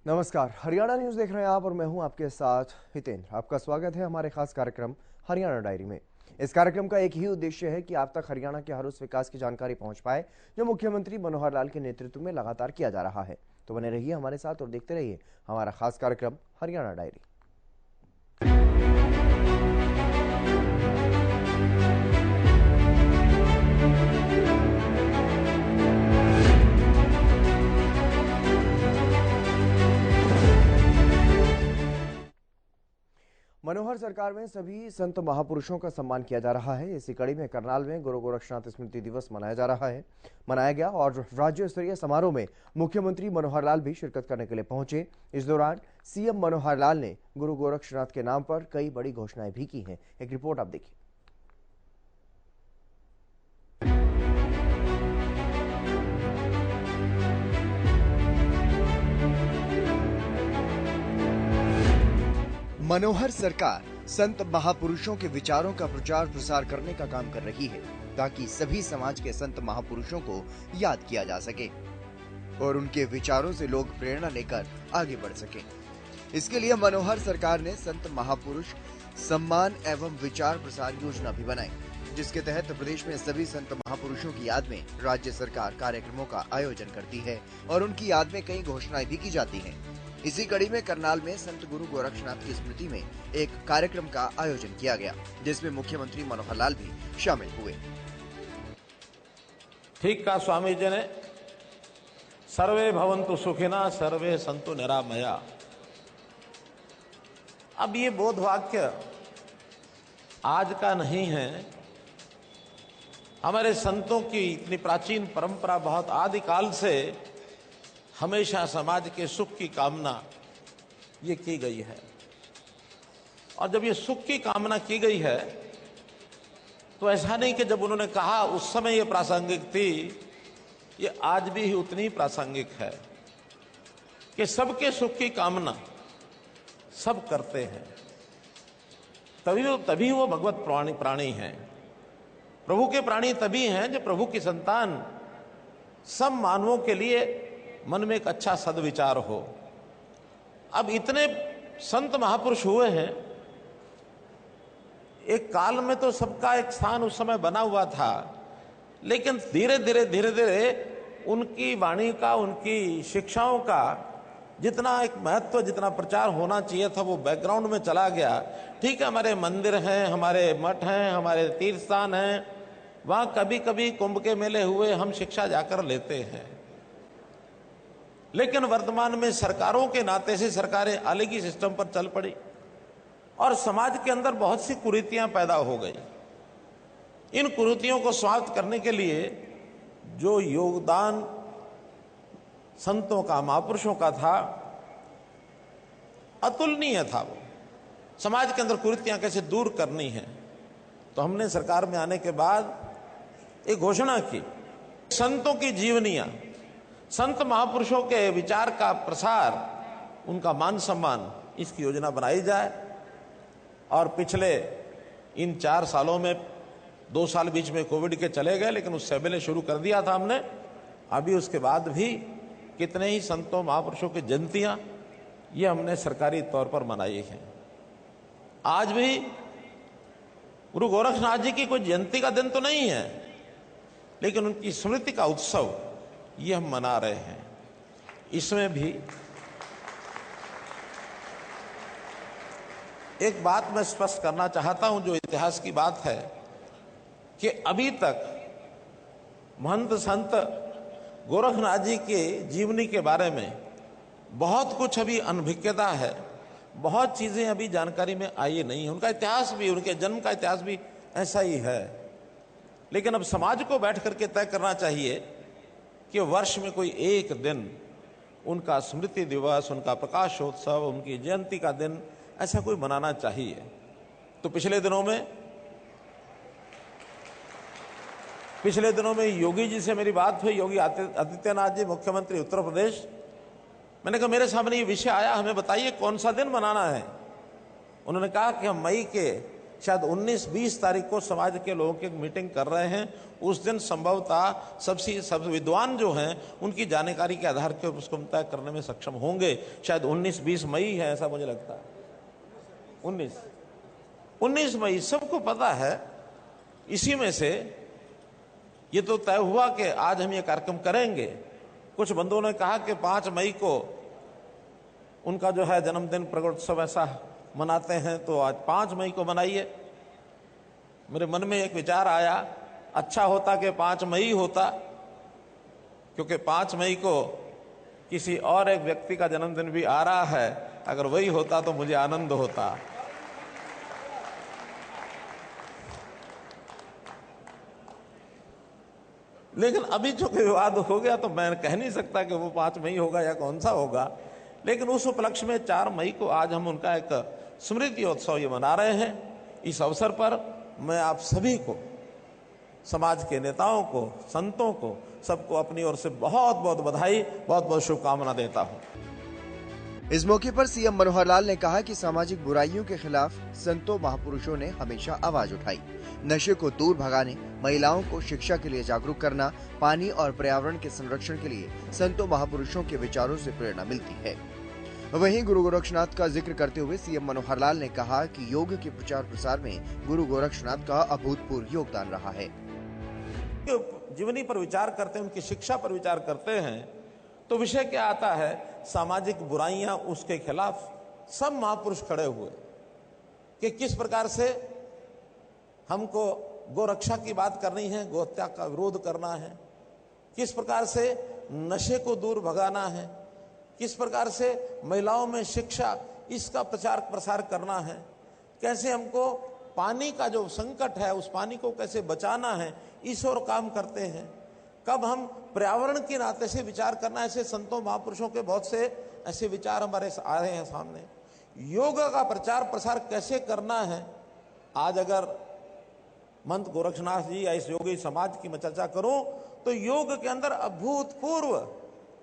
नमस्कार, हरियाणा न्यूज देख रहे हैं आप और मैं हूं आपके साथ हितेंद्र। आपका स्वागत है हमारे खास कार्यक्रम हरियाणा डायरी में। इस कार्यक्रम का एक ही उद्देश्य है कि आप तक हरियाणा के हर उस विकास की जानकारी पहुंच पाए जो मुख्यमंत्री मनोहर लाल के नेतृत्व में लगातार किया जा रहा है। तो बने रहिए हमारे साथ और देखते रहिए हमारा खास कार्यक्रम हरियाणा डायरी। मनोहर सरकार में सभी संत महापुरुषों का सम्मान किया जा रहा है। इसी कड़ी में करनाल में गुरु गोरक्षनाथ स्मृति दिवस मनाया गया और राज्य स्तरीय समारोह में मुख्यमंत्री मनोहर लाल भी शिरकत करने के लिए पहुंचे। इस दौरान सीएम मनोहर लाल ने गुरु गोरक्षनाथ के नाम पर कई बड़ी घोषणाएं भी की हैं। एक रिपोर्ट आप देखिए। मनोहर सरकार संत महापुरुषों के विचारों का प्रचार प्रसार करने का काम कर रही है ताकि सभी समाज के संत महापुरुषों को याद किया जा सके और उनके विचारों से लोग प्रेरणा लेकर आगे बढ़ सकें। इसके लिए मनोहर सरकार ने संत महापुरुष सम्मान एवं विचार प्रसार योजना भी बनाई, जिसके तहत प्रदेश में सभी संत महापुरुषों की याद में राज्य सरकार कार्यक्रमों का आयोजन करती है और उनकी याद में कई घोषणाएं भी की जाती हैं। इसी कड़ी में करनाल में संत गुरु गोरक्षनाथ की स्मृति में एक कार्यक्रम का आयोजन किया गया, जिसमें मुख्यमंत्री मनोहर लाल भी शामिल हुए। ठीक कहा स्वामी जी ने, सर्वे भवन्तु सुखिना सर्वे सन्तु निरामया। अब ये बोध वाक्य आज का नहीं है। हमारे संतों की इतनी प्राचीन परंपरा बहुत आदिकाल से हमेशा समाज के सुख की कामना ये की गई है। और जब ये सुख की कामना की गई है तो ऐसा नहीं कि जब उन्होंने कहा उस समय ये प्रासंगिक थी, ये आज भी उतनी प्रासंगिक है कि सबके सुख की कामना सब करते हैं। तभी वो भगवत प्राणी हैं। प्रभु के प्राणी तभी हैं जब प्रभु की संतान सब मानवों के लिए मन में एक अच्छा सद्विचार हो। अब इतने संत महापुरुष हुए हैं, एक काल में तो सबका एक स्थान उस समय बना हुआ था, लेकिन धीरे धीरे उनकी वाणी का, उनकी शिक्षाओं का जितना एक महत्व, जितना प्रचार होना चाहिए था, वो बैकग्राउंड में चला गया। ठीक है, हमारे मंदिर हैं, हमारे मठ हैं, हमारे तीर्थ स्थान हैं, वहां कभी कभी कुंभ के मेले हुए हम शिक्षा जाकर लेते हैं, लेकिन वर्तमान में सरकारों के नाते से सरकारें अलग ही सिस्टम पर चल पड़ी और समाज के अंदर बहुत सी कुरीतियां पैदा हो गई। इन कुरीतियों को समाप्त करने के लिए जो योगदान संतों का, महापुरुषों का था, अतुलनीय था। वो समाज के अंदर कुरीतियां कैसे दूर करनी है, तो हमने सरकार में आने के बाद एक घोषणा की, संतों की जीवनियां, संत महापुरुषों के विचार का प्रसार, उनका मान सम्मान, इसकी योजना बनाई जाए। और पिछले इन 4 सालों में 2 साल बीच में कोविड के चले गए, लेकिन उससे पहले शुरू कर दिया था हमने। अभी उसके बाद भी कितने ही संतों महापुरुषों की जयंतियां ये हमने सरकारी तौर पर मनाई हैं। आज भी गुरु गोरक्षनाथ जी की कोई जयंती का दिन तो नहीं है, लेकिन उनकी स्मृति का उत्सव ये हम मना रहे हैं। इसमें भी एक बात मैं स्पष्ट करना चाहता हूं, जो इतिहास की बात है, कि अभी तक महंत संत गोरक्षनाथ जी के जीवनी के बारे में बहुत कुछ अभी अनभिज्ञता है, बहुत चीजें अभी जानकारी में आई नहीं है। उनका इतिहास भी, उनके जन्म का इतिहास भी ऐसा ही है। लेकिन अब समाज को बैठ करके तय करना चाहिए कि वर्ष में कोई एक दिन उनका स्मृति दिवस, उनका प्रकाशोत्सव, उनकी जयंती का दिन ऐसा कोई मनाना चाहिए। तो पिछले दिनों में योगी जी से मेरी बात हुई, योगी आदित्यनाथ जी, मुख्यमंत्री उत्तर प्रदेश। मैंने कहा मेरे सामने ये विषय आया, हमें बताइए कौन सा दिन मनाना है। उन्होंने कहा कि हम मई के शायद 19-20 तारीख को समाज के लोगों की एक मीटिंग कर रहे हैं। उस दिन संभवतः सब विद्वान जो हैं उनकी जानकारी के आधार पर उसको तय करने में सक्षम होंगे। शायद 19-20 मई है, ऐसा मुझे लगता है। 19 मई सबको पता है। इसी में से ये तो तय हुआ कि आज हम ये कार्यक्रम करेंगे। कुछ बंधुओं ने कहा कि 5 मई को उनका जो है जन्मदिन प्रगटोत्सव ऐसा मनाते हैं, तो आज 5 मई को मनाइए। मेरे मन में एक विचार आया, अच्छा होता कि 5 मई होता, क्योंकि 5 मई को किसी और एक व्यक्ति का जन्मदिन भी आ रहा है। अगर वही होता तो मुझे आनंद होता। लेकिन अभी चूंकि विवाद हो गया तो मैं कह नहीं सकता कि वो 5 मई होगा या कौन सा होगा। लेकिन उस उपलक्ष्य में 4 मई को आज हम उनका एक स्मृति उत्सव ये मना रहे हैं। इस अवसर पर मैं आप सभी को, समाज के नेताओं को, संतों को, सबको अपनी ओर से बहुत बहुत बधाई, बहुत बहुत शुभकामना देता हूं। इस मौके पर सीएम मनोहर लाल ने कहा कि सामाजिक बुराइयों के खिलाफ संतों महापुरुषों ने हमेशा आवाज उठाई। नशे को दूर भगाने, महिलाओं को शिक्षा के लिए जागरूक करना, पानी और पर्यावरण के संरक्षण के लिए संतों महापुरुषों के विचारों से प्रेरणा मिलती है। वहीं गुरु गोरक्षनाथ का जिक्र करते हुए सीएम मनोहर लाल ने कहा कि योग के प्रचार प्रसार में गुरु गोरक्षनाथ का अभूतपूर्व योगदान रहा है। जीवनी पर विचार करते हैं, उनकी शिक्षा पर विचार करते हैं, तो विषय क्या आता है? सामाजिक बुराइयां, उसके खिलाफ सब महापुरुष खड़े हुए कि किस प्रकार से हमको गोरक्षा की बात करनी है, गोहत्या का विरोध करना है, किस प्रकार से नशे को दूर भगाना है, किस प्रकार से महिलाओं में शिक्षा, इसका प्रचार प्रसार करना है, कैसे हमको पानी का जो संकट है उस पानी को कैसे बचाना है, इस ओर काम करते हैं। कब हम पर्यावरण के नाते से विचार करना, ऐसे संतों महापुरुषों के बहुत से ऐसे विचार हमारे आ रहे हैं सामने। योग का प्रचार प्रसार कैसे करना है, आज अगर महंत गोरक्षनाथ जी या इस योगी समाज की मैं चर्चा करूं तो योग के अंदर अभूतपूर्व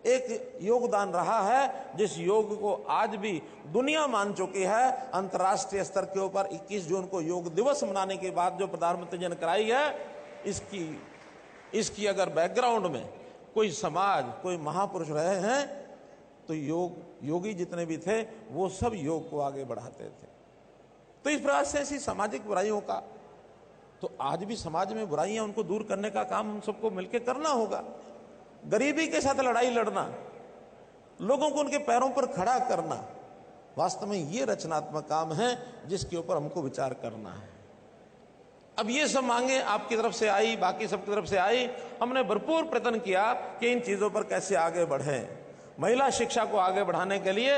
एक योगदान रहा है, जिस योग को आज भी दुनिया मान चुकी है। अंतर्राष्ट्रीय स्तर के ऊपर 21 जून को योग दिवस मनाने के बाद जो प्रधानमंत्री जी ने कराई है, इसकी अगर बैकग्राउंड में कोई समाज, कोई महापुरुष रहे हैं तो योगी जितने भी थे वो सब योग को आगे बढ़ाते थे। तो इस प्रकार से ऐसी सामाजिक बुराइयों का, तो आज भी समाज में बुराइयां, उनको दूर करने का काम हम सबको मिलकर करना होगा। गरीबी के साथ लड़ाई लड़ना, लोगों को उनके पैरों पर खड़ा करना, वास्तव में ये रचनात्मक काम है जिसके ऊपर हमको विचार करना है। अब ये सब मांगे आपकी तरफ से आई, बाकी सबकी तरफ से आई, हमने भरपूर प्रयत्न किया कि इन चीजों पर कैसे आगे बढ़ें। महिला शिक्षा को आगे बढ़ाने के लिए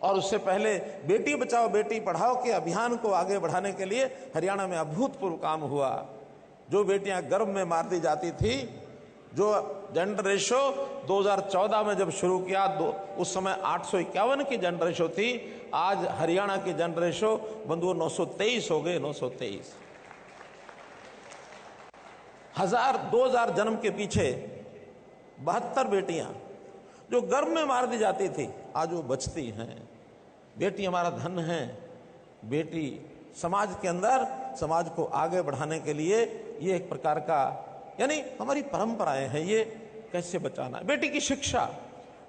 और उससे पहले बेटी बचाओ बेटी पढ़ाओ के अभियान को आगे बढ़ाने के लिए हरियाणा में अभूतपूर्व काम हुआ। जो बेटियां गर्भ में मार दी जाती थी, जो जेंडर रेशो 2014 में जब शुरू किया, उस समय 851 की जेंडर रेशो थी, आज हरियाणा की जेंडर रेशो बंधुओं 923 हो गए। 923 2000 जन्म के पीछे 72 बेटियां जो गर्भ में मार दी जाती थी, आज वो बचती हैं। बेटी हमारा धन है। बेटी समाज के अंदर, समाज को आगे बढ़ाने के लिए ये एक प्रकार का, यानी हमारी परंपराएं हैं, ये कैसे बचाना है। बेटी की शिक्षा,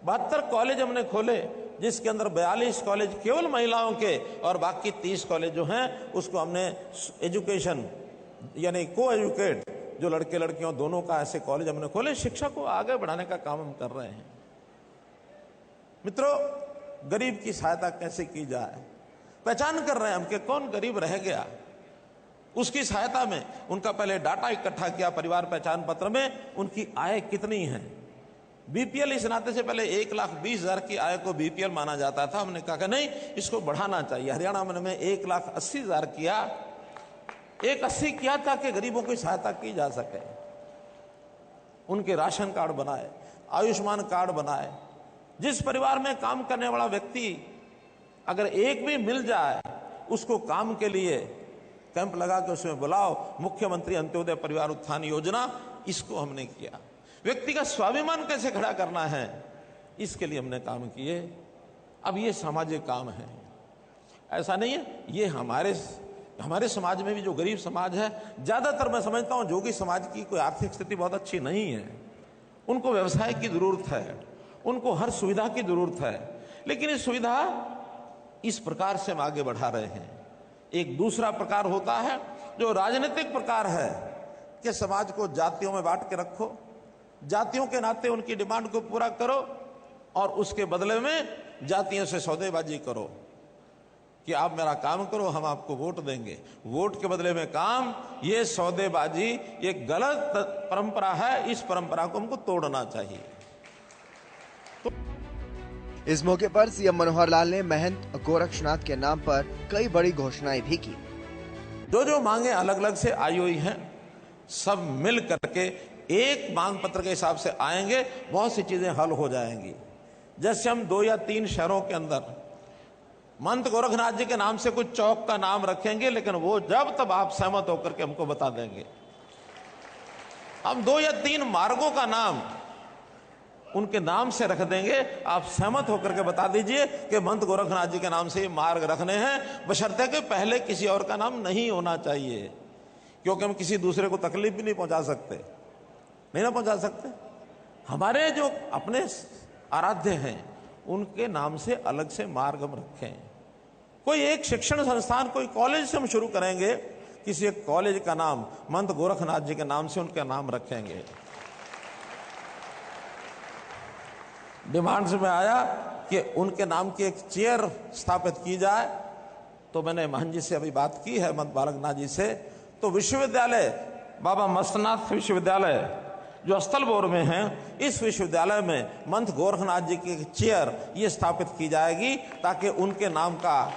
72 कॉलेज हमने खोले, जिसके अंदर 42 कॉलेज केवल महिलाओं के और बाकी 30 कॉलेज जो हैं उसको हमने एजुकेशन यानी को एजुकेट, जो लड़के लड़कियों दोनों का ऐसे कॉलेज हमने खोले। शिक्षा को आगे बढ़ाने का काम हम कर रहे हैं। मित्रों, गरीब की सहायता कैसे की जाए, पहचान कर रहे हैं हम कि कौन गरीब रह गया, उसकी सहायता में उनका पहले डाटा इकट्ठा किया परिवार पहचान पत्र में, उनकी आय कितनी है। बीपीएल इस नाते से पहले 1,20,000 की आय को बीपीएल माना जाता था। हमने कहा कि नहीं, इसको बढ़ाना चाहिए। हरियाणा में 1,80,000 किया, 1,80,000 किया ताकि गरीबों की सहायता की जा सके। उनके राशन कार्ड बनाए, आयुष्मान कार्ड बनाए। जिस परिवार में काम करने वाला व्यक्ति अगर एक भी मिल जाए, उसको काम के लिए कैंप लगा के उसमें बुलाओ। मुख्यमंत्री अंत्योदय परिवार उत्थान योजना, इसको हमने किया। व्यक्ति का स्वाभिमान कैसे खड़ा करना है, इसके लिए हमने काम किए। अब ये सामाजिक काम है, ऐसा नहीं है ये हमारे हमारे समाज में भी जो गरीब समाज है, ज्यादातर मैं समझता हूं जोगी समाज की कोई आर्थिक स्थिति बहुत अच्छी नहीं है। उनको व्यवसाय की जरूरत है, उनको हर सुविधा की जरूरत है, लेकिन ये सुविधा इस प्रकार से हम आगे बढ़ा रहे हैं। एक दूसरा प्रकार होता है जो राजनीतिक प्रकार है कि समाज को जातियों में बांट के रखो, जातियों के नाते उनकी डिमांड को पूरा करो और उसके बदले में जातियों से सौदेबाजी करो कि आप मेरा काम करो, हम आपको वोट देंगे, वोट के बदले में काम। ये सौदेबाजी ये गलत परंपरा है, इस परंपरा को हमको तोड़ना चाहिए। इस मौके पर सीएम मनोहर लाल ने महंत गोरक्षनाथ के नाम पर कई बड़ी घोषणाएं भी की। जो मांगे अलग अलग से आई हुई हैं, सब मिल करके एक मांग पत्र के हिसाब से आएंगे, बहुत सी चीजें हल हो जाएंगी। जैसे हम 2 या 3 शहरों के अंदर महंत गोरखनाथ जी के नाम से कुछ चौक का नाम रखेंगे, लेकिन वो जब तब आप सहमत होकर के हमको बता देंगे। हम 2 या 3 मार्गों का नाम उनके नाम से रख देंगे, आप सहमत होकर के बता दीजिए कि महंत गोरखनाथ जी के नाम से ये मार्ग रखने हैं, बशर्ते कि पहले किसी और का नाम नहीं होना चाहिए, क्योंकि हम किसी दूसरे को तकलीफ भी नहीं पहुंचा सकते, नहीं ना पहुंचा सकते। हमारे जो अपने आराध्य हैं उनके नाम से अलग से मार्ग हम रखें। कोई एक शिक्षण संस्थान, कोई कॉलेज से हम शुरू करेंगे, किसी एक कॉलेज का नाम महंत गोरखनाथ जी के नाम से उनका नाम रखेंगे। डिमांड्स में आया कि उनके नाम की एक चेयर स्थापित की जाए, तो मैंने महंत जी से अभी बात की है, महंत बालकनाथ जी से। तो विश्वविद्यालय बाबा मस्तनाथ विश्वविद्यालय जो अस्तलबोर में है, इस विश्वविद्यालय में महंत गोरखनाथ जी की चेयर ये स्थापित की जाएगी, ताकि उनके नाम का,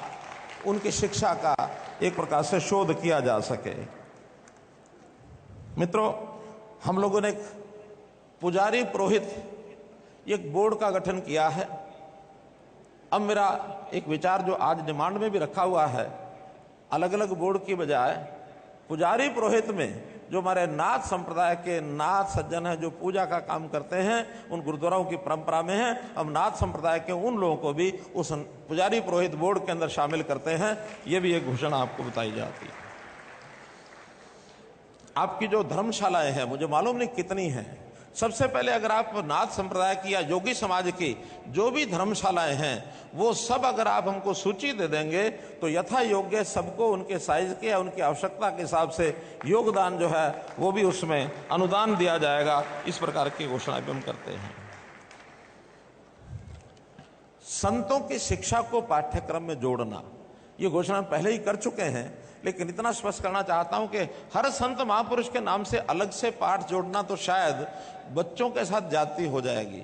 उनकी शिक्षा का एक प्रकार से शोध किया जा सके। मित्रों, हम लोगों ने पुजारी पुरोहित एक बोर्ड का गठन किया है। अब मेरा एक विचार जो आज डिमांड में भी रखा हुआ है, अलग अलग बोर्ड की बजाय पुजारी पुरोहित में जो हमारे नाथ संप्रदाय के नाथ सज्जन हैं, जो पूजा का काम करते हैं, उन गुरुद्वाराओं की परंपरा में है, हम नाथ संप्रदाय के उन लोगों को भी उस पुजारी पुरोहित बोर्ड के अंदर शामिल करते हैं। ये भी एक घोषणा आपको बताई जाती है। आपकी जो धर्मशालाएं हैं, मुझे मालूम नहीं कितनी हैं, सबसे पहले अगर आप नाथ संप्रदाय की या योगी समाज की जो भी धर्मशालाएं हैं, वो सब अगर आप हमको सूची दे देंगे, तो यथा योग्य सबको उनके साइज के या उनकी आवश्यकता के हिसाब से योगदान जो है वो भी उसमें अनुदान दिया जाएगा। इस प्रकार की घोषणा भी हम करते हैं। संतों की शिक्षा को पाठ्यक्रम में जोड़ना, ये घोषणा पहले ही कर चुके हैं, लेकिन इतना स्पष्ट करना चाहता हूं कि हर संत महापुरुष के नाम से अलग से पाठ जोड़ना तो शायद बच्चों के साथ जाती हो जाएगी,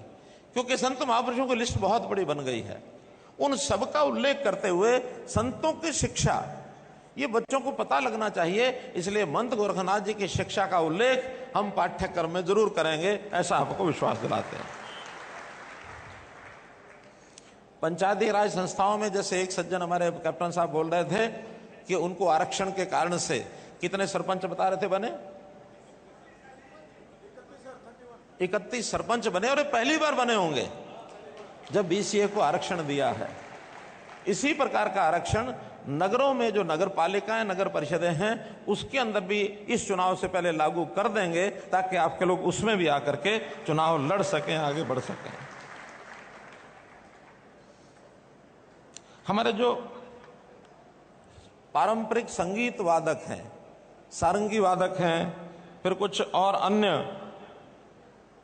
क्योंकि संत महापुरुषों की लिस्ट बहुत बड़ी बन गई है। उन सब का उल्लेख करते हुए संतों की शिक्षा, ये बच्चों को पता लगना चाहिए, इसलिए महंत गोरखनाथ जी की शिक्षा का उल्लेख हम पाठ्यक्रम में जरूर करेंगे, ऐसा आपको विश्वास दिलाते हैं। पंचायती राज संस्थाओं में जैसे एक सज्जन हमारे कैप्टन साहब बोल रहे थे कि उनको आरक्षण के कारण से कितने सरपंच बता रहे थे बने, 31 सरपंच बने, और पहली बार बने होंगे जब बीसीए को आरक्षण दिया है। इसी प्रकार का आरक्षण नगरों में जो नगर पालिकाएं, नगर परिषदें हैं, उसके अंदर भी इस चुनाव से पहले लागू कर देंगे, ताकि आपके लोग उसमें भी आकर के चुनाव लड़ सकें, आगे बढ़ सकें। हमारे जो पारंपरिक संगीत वादक हैं, सारंगी वादक हैं, फिर कुछ और अन्य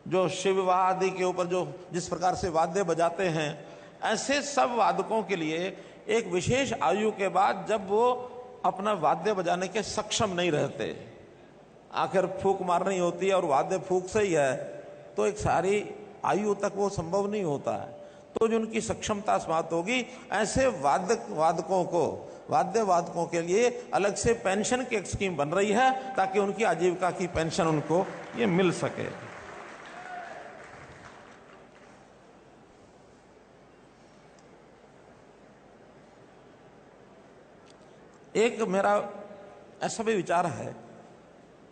जो शिव विवाह आदि के ऊपर जो जिस प्रकार से वाद्य बजाते हैं, ऐसे सब वादकों के लिए एक विशेष आयु के बाद जब वो अपना वाद्य बजाने के सक्षम नहीं रहते, आखिर फूंक मारनी होती है और वाद्य फूंक से ही है, तो एक सारी आयु तक वो संभव नहीं होता है, तो जो उनकी सक्षमता समाप्त होगी, ऐसे वाद्य वादकों के लिए अलग से पेंशन की एक स्कीम बन रही है, ताकि उनकी आजीविका की पेंशन उनको ये मिल सके। एक मेरा ऐसा भी विचार है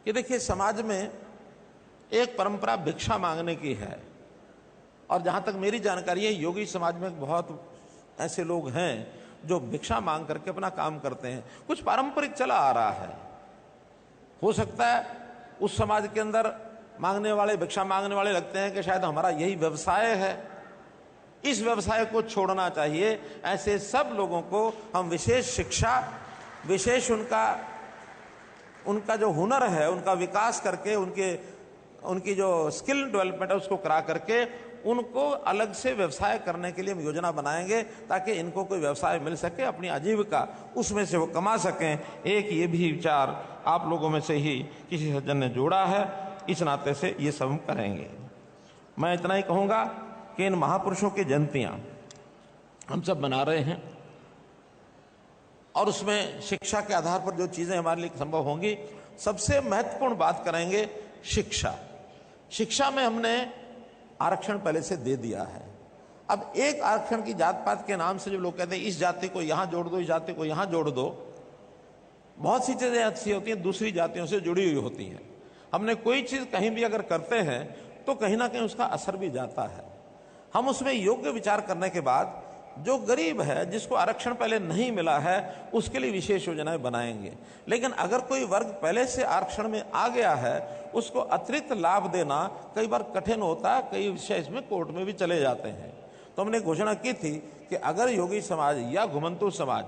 कि देखिए, समाज में एक परंपरा भिक्षा मांगने की है, और जहां तक मेरी जानकारी है, योगी समाज में बहुत ऐसे लोग हैं जो भिक्षा मांग करके अपना काम करते हैं। कुछ पारंपरिक चला आ रहा है। हो सकता है उस समाज के अंदर मांगने वाले, भिक्षा मांगने वाले लगते हैं कि शायद हमारा यही व्यवसाय है। इस व्यवसाय को छोड़ना चाहिए। ऐसे सब लोगों को हम विशेष शिक्षा, विशेष उनका जो हुनर है उनका विकास करके, उनकी जो स्किल डेवलपमेंट है उसको करा करके उनको अलग से व्यवसाय करने के लिए हम योजना बनाएंगे, ताकि इनको कोई व्यवसाय मिल सके, अपनी आजीविका उसमें से वो कमा सकें। एक ये भी विचार आप लोगों में से ही किसी सज्जन ने जोड़ा है, इस नाते से ये सब हम करेंगे। मैं इतना ही कहूँगा कि इन महापुरुषों की जयंतियाँ हम सब मना रहे हैं और उसमें शिक्षा के आधार पर जो चीज़ें हमारे लिए संभव होंगी, सबसे महत्वपूर्ण बात करेंगे शिक्षा। शिक्षा में हमने आरक्षण पहले से दे दिया है। अब एक आरक्षण की जात पात के नाम से जो लोग कहते हैं इस जाति को यहाँ जोड़ दो, इस जाति को यहाँ जोड़ दो, बहुत सी चीज़ें ऐसी होती हैं दूसरी जातियों से जुड़ी हुई होती हैं। हमने कोई चीज़ कहीं भी अगर करते हैं तो कहीं ना कहीं उसका असर भी जाता है। हम उसमें योग्य विचार करने के बाद जो गरीब है, जिसको आरक्षण पहले नहीं मिला है, उसके लिए विशेष योजनाएं बनाएंगे। लेकिन अगर कोई वर्ग पहले से आरक्षण में आ गया है, उसको अतिरिक्त लाभ देना कई बार कठिन होता है, कई विषय इसमें कोर्ट में भी चले जाते हैं। तो हमने घोषणा की थी कि अगर योगी समाज या घुमंतु समाज,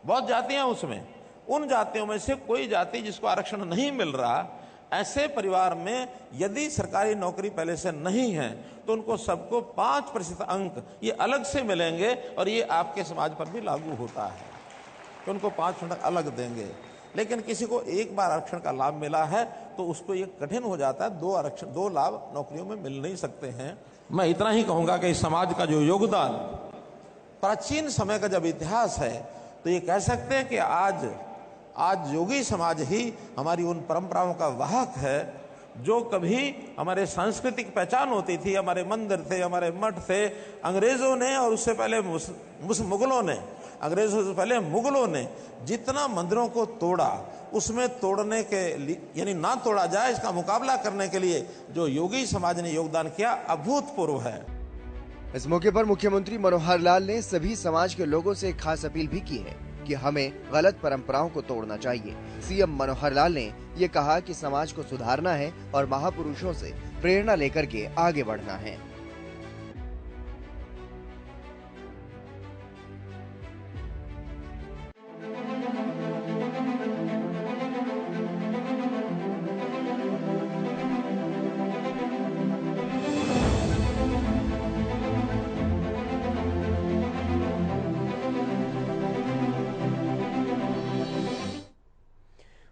बहुत जातियां उसमें, उन जातियों में से कोई जाति जिसको आरक्षण नहीं मिल रहा, ऐसे परिवार में यदि सरकारी नौकरी पहले से नहीं है तो उनको सबको 5% अंक ये अलग से मिलेंगे, और ये आपके समाज पर भी लागू होता है तो उनको 5% अलग देंगे। लेकिन किसी को एक बार आरक्षण का लाभ मिला है तो उसको ये कठिन हो जाता है, दो लाभ नौकरियों में मिल नहीं सकते हैं। मैं इतना ही कहूंगा कि इस समाज का जो योगदान, प्राचीन समय का जब इतिहास है, तो ये कह सकते हैं कि आज योगी समाज ही हमारी उन परंपराओं का वाहक है जो कभी हमारे सांस्कृतिक पहचान होती थी। हमारे मंदिर थे, हमारे मठ थे। अंग्रेजों ने और उससे पहले मुगलों ने, अंग्रेजों से पहले मुगलों ने जितना मंदिरों को तोड़ा, उसमें तोड़ने के लिए, यानी ना तोड़ा जाए, इसका मुकाबला करने के लिए जो योगी समाज ने योगदान किया, अभूतपूर्व है। इस मौके पर मुख्यमंत्री मनोहर लाल ने सभी समाज के लोगों से एक खास अपील भी की है कि हमें गलत परंपराओं को तोड़ना चाहिए। सीएम मनोहर लाल ने ये कहा कि समाज को सुधारना है और महापुरुषों से प्रेरणा लेकर के आगे बढ़ना है।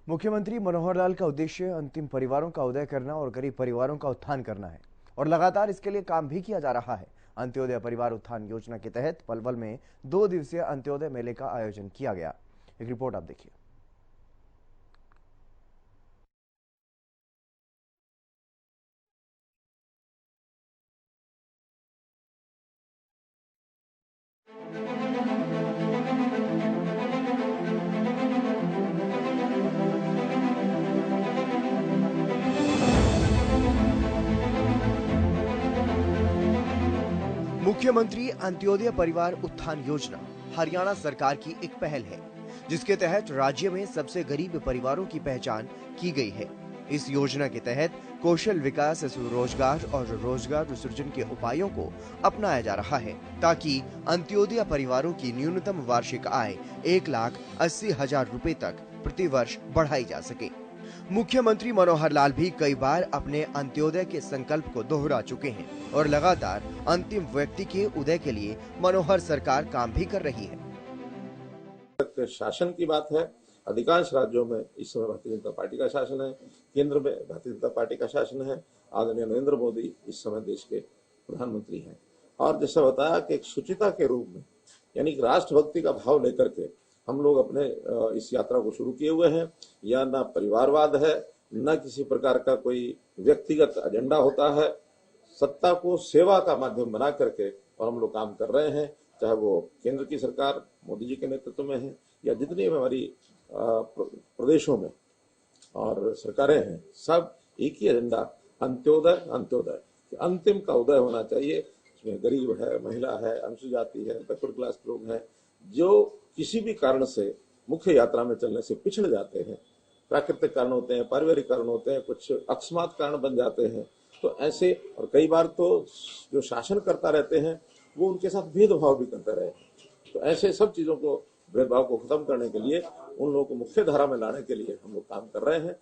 मुख्यमंत्री मनोहर लाल का उद्देश्य अंतिम परिवारों का उदय करना और गरीब परिवारों का उत्थान करना है और लगातार इसके लिए काम भी किया जा रहा है। अंत्योदय परिवार उत्थान योजना के तहत पलवल में 2 दिवसीय अंत्योदय मेले का आयोजन किया गया। एक रिपोर्ट आप देखिए। मुख्यमंत्री अंत्योदय परिवार उत्थान योजना हरियाणा सरकार की एक पहल है, जिसके तहत राज्य में सबसे गरीब परिवारों की पहचान की गई है। इस योजना के तहत कौशल विकास, स्वरोजगार और रोजगार सृजन के उपायों को अपनाया जा रहा है, ताकि अंत्योदय परिवारों की न्यूनतम वार्षिक आय 1,80,000 रुपए तक प्रति वर्ष बढ़ाई जा सके। मुख्यमंत्री मनोहर लाल भी कई बार अपने अंत्योदय के संकल्प को दोहरा चुके हैं और लगातार अंतिम व्यक्ति के उदय के लिए मनोहर सरकार काम भी कर रही है। शासन की बात है, अधिकांश राज्यों में इस समय भारतीय जनता पार्टी का शासन है, केंद्र में भारतीय जनता पार्टी का शासन है। आदरणीय नरेंद्र मोदी इस समय देश के प्रधानमंत्री हैं और जैसा बताया कि एक शुचिता के रूप में, यानी राष्ट्रभक्ति का भाव लेकर के हम लोग अपने इस यात्रा को शुरू किए हुए हैं। यह न परिवारवाद है, न किसी प्रकार का कोई व्यक्तिगत एजेंडा होता है। सत्ता को सेवा का माध्यम बना करके और हम लोग काम कर रहे हैं, चाहे वो केंद्र की सरकार मोदी जी के नेतृत्व में है या जितनी हमारी प्रदेशों में और सरकारें हैं, सब एक ही एजेंडा, अंत्योदय। अंत्योदय अंतिम का उदय होना चाहिए। इसमें गरीब है, महिला है, अनुसूचित जाति है, बैकवर्ड क्लास लोग हैं, जो किसी भी कारण से मुख्य यात्रा में चलने से पिछड़ जाते हैं, प्राकृतिक कारण होते हैं, पारिवारिक कारण होते हैं, कुछ अकस्मात कारण बन जाते हैं, तो ऐसे और कई बार तो जो शासन करता रहते हैं वो उनके साथ भेदभाव भी करते रहे। तो ऐसे सब चीजों को, भेदभाव को खत्म करने के लिए, उन लोगों को मुख्य धारा में लाने के लिए हम लोग काम कर रहे हैं।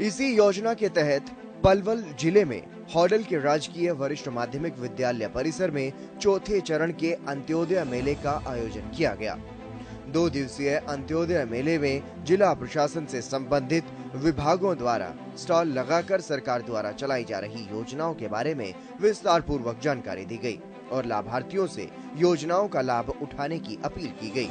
इसी योजना के तहत पलवल जिले में हॉडल के राजकीय वरिष्ठ माध्यमिक विद्यालय परिसर में चौथे चरण के अंत्योदय मेले का आयोजन किया गया। 2 दिवसीय अंत्योदय मेले में जिला प्रशासन से संबंधित विभागों द्वारा स्टॉल लगाकर सरकार द्वारा चलाई जा रही योजनाओं के बारे में विस्तार पूर्वक जानकारी दी गई और लाभार्थियों से योजनाओं का लाभ उठाने की अपील की गई।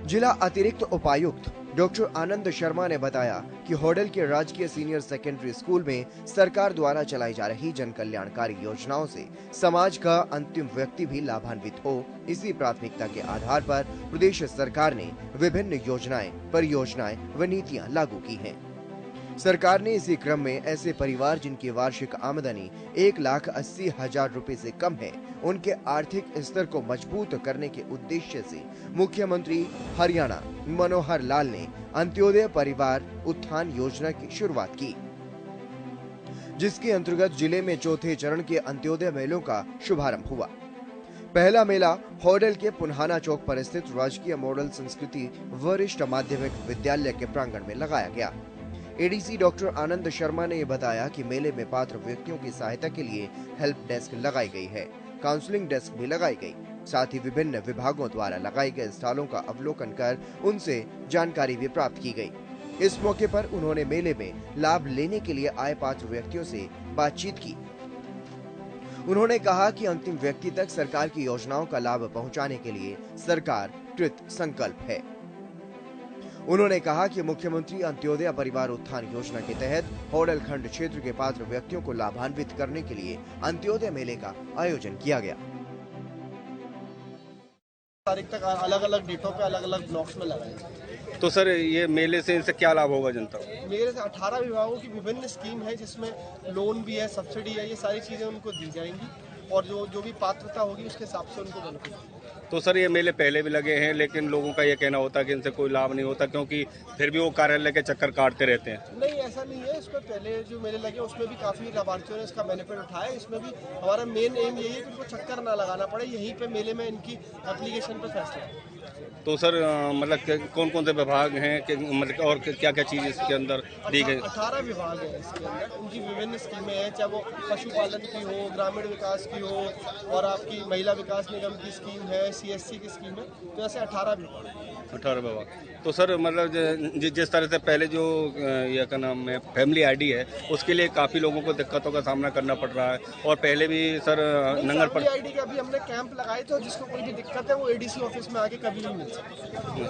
जिला अतिरिक्त उपायुक्त डॉक्टर आनंद शर्मा ने बताया कि हॉडल के राजकीय सीनियर सेकेंडरी स्कूल में सरकार द्वारा चलाई जा रही जन कल्याणकारी योजनाओं से समाज का अंतिम व्यक्ति भी लाभान्वित हो, इसी प्राथमिकता के आधार पर प्रदेश सरकार ने विभिन्न योजनाएं, परियोजनाएं व नीतियां लागू की हैं। सरकार ने इसी क्रम में ऐसे परिवार जिनकी वार्षिक आमदनी 1,80,000 रुपए से कम है, उनके आर्थिक स्तर को मजबूत करने के उद्देश्य से मुख्यमंत्री हरियाणा मनोहर लाल ने अंत्योदय परिवार उत्थान योजना की शुरुआत की, जिसके अंतर्गत जिले में चौथे चरण के अंत्योदय मेलों का शुभारंभ हुआ। पहला मेला हॉडल के पुन्हाना चौक पर स्थित राजकीय मॉडल संस्कृति वरिष्ठ माध्यमिक विद्यालय के प्रांगण में लगाया गया। एडीसी डॉक्टर आनंद शर्मा ने बताया कि मेले में पात्र व्यक्तियों की सहायता के लिए हेल्प डेस्क लगाई गई है, काउंसलिंग डेस्क भी लगाई गई। साथ ही विभिन्न विभागों द्वारा लगाए गए स्टॉलों का अवलोकन कर उनसे जानकारी भी प्राप्त की गई। इस मौके पर उन्होंने मेले में लाभ लेने के लिए आए पात्र व्यक्तियों से बातचीत की। उन्होंने कहा कि अंतिम व्यक्ति तक सरकार की योजनाओं का लाभ पहुंचाने के लिए सरकार कृत संकल्प है। उन्होंने कहा कि मुख्यमंत्री अंत्योदय परिवार उत्थान योजना के तहत हॉडल खंड क्षेत्र के पात्र व्यक्तियों को लाभान्वित करने के लिए अंत्योदय मेले का आयोजन किया गया। तारीख तक अलग अलग डेटों पे अलग अलग ब्लॉक्स में लगाए। तो सर ये मेले से इनसे क्या लाभ होगा जनता को? मेरे से 18 विभागों की विभिन्न स्कीम है, जिसमें लोन भी है, सब्सिडी है, ये सारी चीजें उनको दी जाएंगी और जो भी पात्रता होगी उसके हिसाब से उनको बेनिफिट। तो सर ये मेले पहले भी लगे हैं, लेकिन लोगों का ये कहना होता है कि इनसे कोई लाभ नहीं होता, क्योंकि फिर भी वो कार्यालय के चक्कर काटते रहते हैं। नहीं, ऐसा नहीं है। इसमें पहले जो मेले लगे उसमें भी काफी लाभार्थियों ने इसका बेनिफिट उठाया। इसमें भी हमारा मेन एम यही है कि उनको चक्कर ना लगाना पड़े, यहीं पे मेले में इनकी एप्लीकेशन पे फैसला। तो सर मतलब कौन कौन से विभाग हैं कि मतलब और क्या क्या चीज इसके अंदर दी गई? 18 विभाग है इसके अंदर, उनकी विभिन्न स्कीमें हैं, चाहे वो पशुपालन की हो, ग्रामीण विकास की हो, और आपकी महिला विकास निगम की स्कीम है, CSC की स्कीम है। तो ऐसे 18 विभाग। तो सर मतलब जिस तरह से पहले जो ये क्या नाम है फैमिली आईडी है, उसके लिए काफी लोगों को दिक्कतों का सामना करना पड़ रहा है, और पहले भी सर नंगर पर आईडी का भी हमने कैंप लगाए थे, जिसको कोई भी दिक्कत है वो ADC ऑफिस में आके कभी भी मिल सकता है।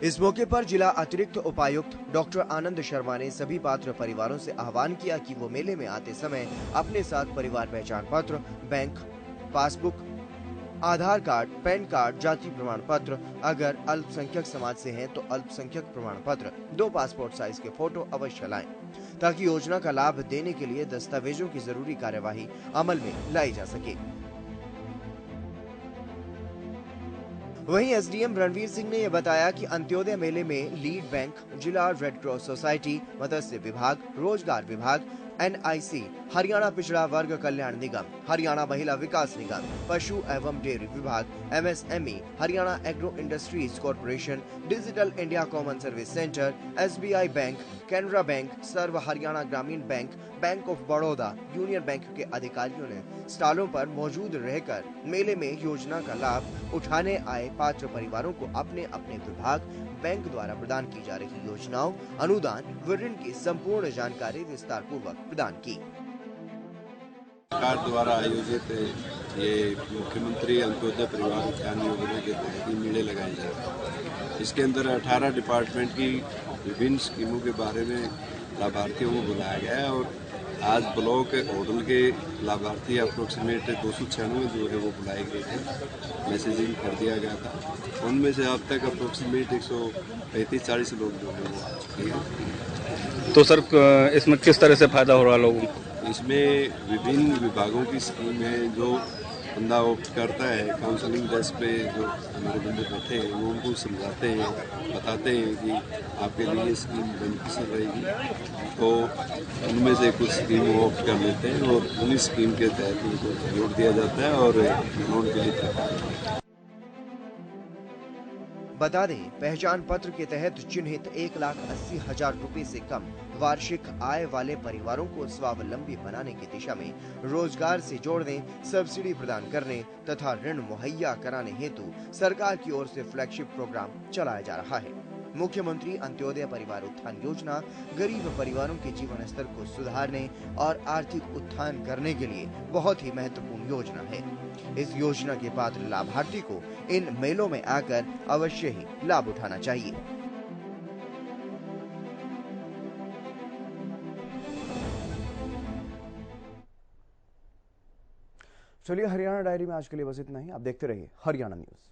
इस मौके पर जिला अतिरिक्त उपायुक्त डॉक्टर आनंद शर्मा ने सभी पात्र परिवारों से आह्वान किया कि वो मेले में आते समय अपने साथ परिवार पहचान पत्र, बैंक पासबुक, आधार कार्ड, पैन कार्ड, जाति प्रमाण पत्र, अगर अल्पसंख्यक समाज से हैं तो अल्पसंख्यक प्रमाण पत्र, 2 पासपोर्ट साइज के फोटो अवश्य लाएं, ताकि योजना का लाभ देने के लिए दस्तावेजों की जरूरी कार्यवाही अमल में लाई जा सके। वहीं एसडीएम रणवीर सिंह ने यह बताया कि अंत्योदय मेले में लीड बैंक, जिला रेड क्रॉस सोसाइटी, मत्स्य विभाग, रोजगार विभाग, NIC, हरियाणा पिछड़ा वर्ग कल्याण निगम, हरियाणा महिला विकास निगम, पशु एवं डेयरी विभाग, MSME, Haryana Agro Industries Corporation, Digital India Common Service Centre, SBI Bank, Canara Bank, Sarva Haryana Gramin Bank, Bank of Baroda, Union Bank के अधिकारियों ने स्टॉलों पर मौजूद रहकर मेले में योजना का लाभ उठाने आए पात्र परिवारों को अपने अपने विभाग, बैंक द्वारा प्रदान की जा रही योजनाओं, अनुदान व ऋण की संपूर्ण जानकारी विस्तार पूर्वक प्रदान की। सरकार द्वारा आयोजित ये मुख्यमंत्री अंत्योदय परिवार उत्थान योजना के तहत ये मेले लगाए जा रहे हैं। इसके अंदर 18 डिपार्टमेंट की विभिन्न स्कीमों के बारे में लाभार्थियों को बुलाया गया है, और आज ब्लॉक हॉडल के लाभार्थी अप्रोक्सीमेट 296 जो है वो बुलाए गए थे, मैसेजिंग कर दिया गया था। उनमें से अब तक अप्रोक्सीमेट 135-40 लोग जो है वो आ चुके हैं। तो सर इसमें किस तरह से फायदा हो रहा है लोगों को? इसमें विभिन्न विभागों की स्कीम है। जो बंदा ऑप्ट करता है, काउंसलिंग डेस्क पे जो हमारे बंदे बैठे हैं वो उनको समझाते हैं, बताते हैं कि आपके लिए ये स्कीम बेनिफिशियल रहेगी, तो उनमें से कुछ स्कीम वो ऑप्ट कर लेते हैं और उन्हीं स्कीम के तहत उनको जोड़ दिया जाता है और लोन के लिए तैयार। बता दें, पहचान पत्र के तहत चिन्हित 1,80,000 रुपए से कम वार्षिक आय वाले परिवारों को स्वावलंबी बनाने की दिशा में रोजगार से जोड़ने, सब्सिडी प्रदान करने तथा ऋण मुहैया कराने हेतु सरकार की ओर से फ्लैगशिप प्रोग्राम चलाया जा रहा है। मुख्यमंत्री अंत्योदय परिवार उत्थान योजना गरीब परिवारों के जीवन स्तर को सुधारने और आर्थिक उत्थान करने के लिए बहुत ही महत्वपूर्ण योजना है। इस योजना के पात्र लाभार्थी को इन मेलों में आकर अवश्य ही लाभ उठाना चाहिए। चलिए, हरियाणा डायरी में आज के लिए बस इतना ही। आप देखते रहिए हरियाणा न्यूज।